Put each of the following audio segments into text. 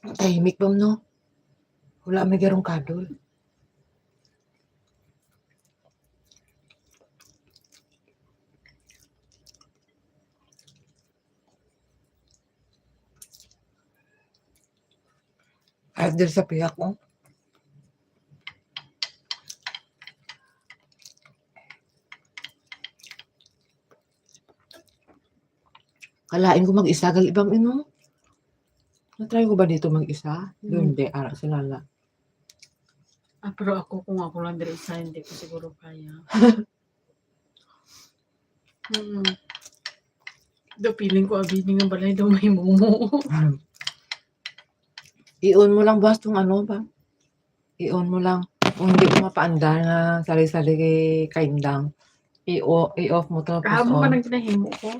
Ang tahimik bam 'no? Wala may garong kadol. Kahit diri sa piyak ko. Kalain ko mag-isa gali bam ino. Na-try ko ba dito mag-isa? Hindi, ara si Lala. Pero ako kung ako lang diri isa, hindi ko siguro kaya. Do feeling ko abini nga balay daw may momo. I-on mo lang boss tong ano ba? I-on mo lang. Kung hindi ko mapaandar na sali-sali kay kaindang. I-off mo tapos Kahapon pa on. nang kinahimo ko.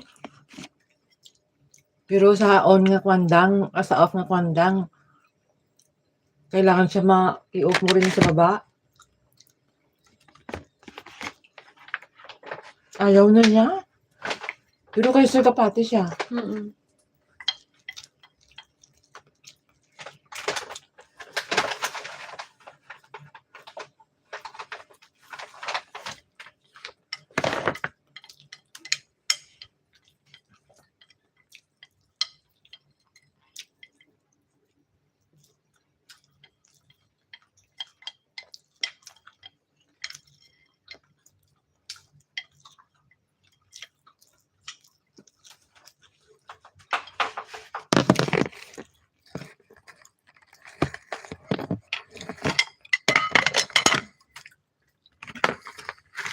Pero sa on nga kwandang, sa off nga kwandang, kailangan siya i-off mo rin sa baba. Ayaw na niya. Pero kay Sir Kapati siya.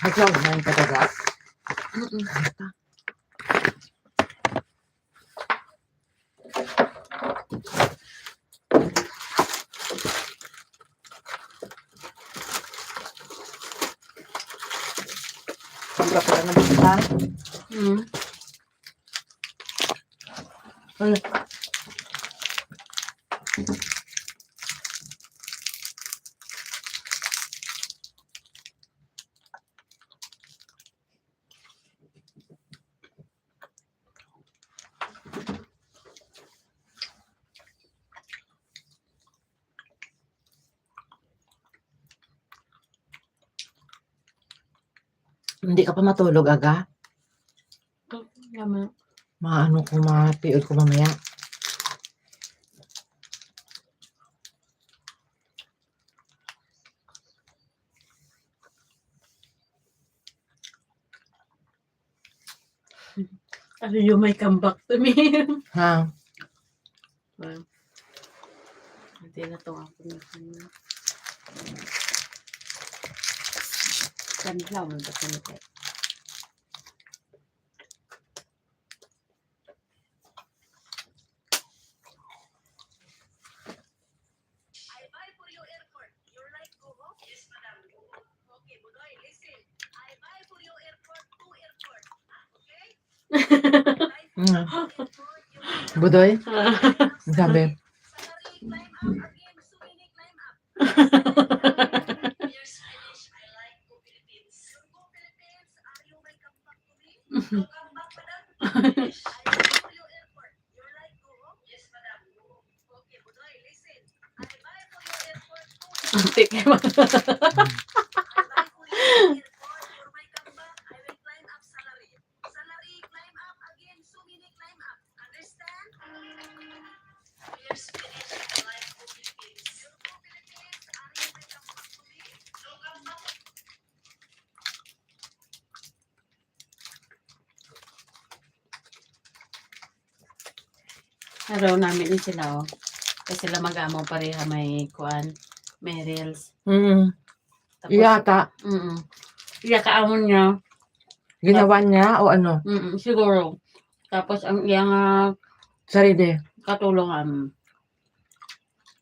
Ikaw na yung pataga? Sobra pala na bisa. Ano? Hindi ka pa matulog aga? Maano ko, mapiod ko mamaya. Ano you may come back to me. Ha? Hindi na to ako na kanya. Kanila mo ba kanila? Budoy? Ang sabi? Antik mo. Araw namin din sila kasi sila mag-amo pareha may kuan, may reels. Tapos, Iyata. Iya kaamon niya. Ginawa niya o ano? Siguro. Tapos ang iyang sarili katulungan.